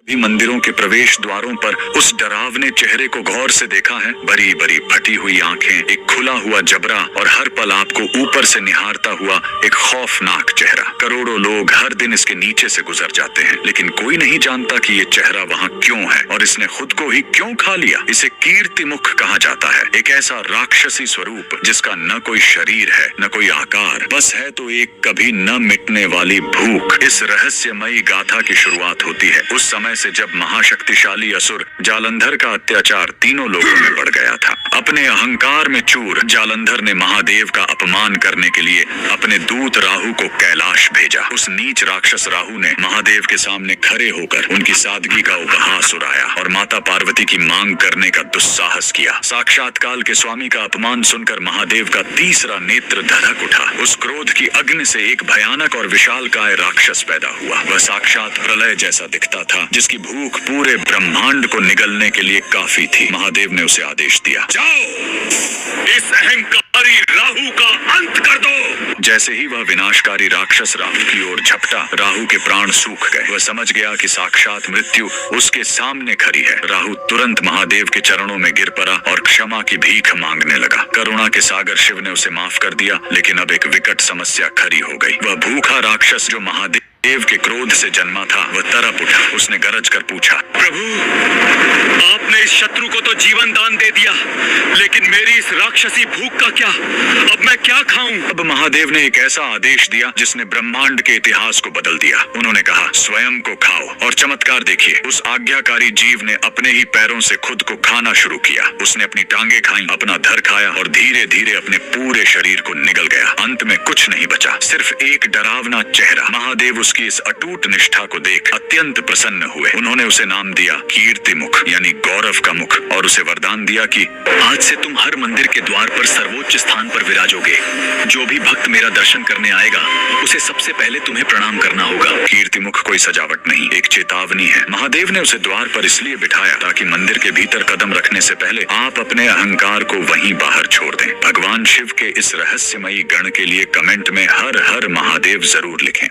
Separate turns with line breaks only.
भी मंदिरों के प्रवेश द्वारों पर उस डरावने चेहरे को गौर से देखा है? बड़ी बड़ी फटी हुई आंखें, एक खुला हुआ जबड़ा और हर पल आपको ऊपर से निहारता हुआ एक खौफनाक चेहरा। करोड़ों लोग हर दिन इसके नीचे से गुजर जाते हैं, लेकिन कोई नहीं जानता कि ये चेहरा वहाँ क्यों है और इसने खुद को ही क्यों खा लिया। इसे कीर्ति मुख कहा जाता है, एक ऐसा राक्षसी स्वरूप जिसका न कोई शरीर है न कोई आकार, बस है तो एक कभी न मिटने वाली भूख। इस रहस्यमयी गाथा की शुरुआत होती है उस समय से जब महाशक्तिशाली असुर जालंधर का अत्याचार तीनों लोगों में बढ़ गया था। अपने अहंकार में चूर जालंधर ने महादेव का अपमान करने के लिए अपने दूत राहु को कैलाश भेजा। उस नीच राक्षस राहु ने महादेव के सामने खड़े होकर उनकी सादगी का उपहास उड़ाया और माता पार्वती की मांग करने का दुस्साहस किया। साक्षात काल के स्वामी का अपमान सुनकर महादेव का तीसरा नेत्र धधक उठा। उस क्रोध की अग्नि से एक भयानक और विशालकाय राक्षस पैदा हुआ। वह साक्षात प्रलय जैसा दिखता था, जिसकी भूख पूरे ब्रह्मांड को निगलने के लिए काफी थी। महादेव ने उसे आदेश दिया, जाओ इस अहंकारी राहु का अंत कर दो। जैसे ही वह विनाशकारी राक्षस राहु की ओर झपटा, राहु के प्राण सूख गए। वह समझ गया कि साक्षात मृत्यु उसके सामने खड़ी है। राहु तुरंत महादेव के चरणों में गिर पड़ा और क्षमा की भीख मांगने लगा। करुणा के सागर शिव ने उसे माफ कर दिया, लेकिन अब एक विकट समस्या खड़ी हो गई। वह भूखा राक्षस जो महादेव के क्रोध से जन्मा था, वह तड़प उठा। उसने गरज कर पूछा, प्रभु आपने इस शत्रु को तो जीवन दान दे दिया, लेकिन मेरी इस राक्षसी भूख का क्या? अब मैं क्या खाऊं? अब महादेव ने एक ऐसा आदेश दिया जिसने ब्रह्मांड के इतिहास को बदल दिया। उन्होंने कहा, स्वयं को खाओ। और चमत्कार देखिए, उस आज्ञाकारी जीव ने अपने ही पैरों से खुद को खाना शुरू किया। उसने अपनी टांगे खाई, अपना धड़ खाया और धीरे धीरे अपने पूरे शरीर को निगल गया। अंत में कुछ नहीं बचा, सिर्फ एक डरावना चेहरा। महादेव उसकी इस अटूट निष्ठा को देख अत्यंत प्रसन्न हुए। उन्होंने उसे नाम दिया कीर्ति मुख, यानी गौरव का मुख, और उसे वरदान दिया कि आज से तुम हर मंदिर के द्वार पर सर्वोच्च स्थान पर विराजोगे। जो भी भक्त मेरा दर्शन करने आएगा, उसे सबसे पहले तुम्हें प्रणाम करना होगा। कीर्ति मुख कोई सजावट नहीं, एक चेतावनी है। महादेव ने उसे द्वार पर इसलिए बिठाया ताकि मंदिर के भीतर कदम रखने से पहले आप अपने अहंकार को वहीं बाहर छोड़ दें। भगवान शिव के इस रहस्यमयी गण के लिए कमेंट में हर हर महादेव जरूर लिखें।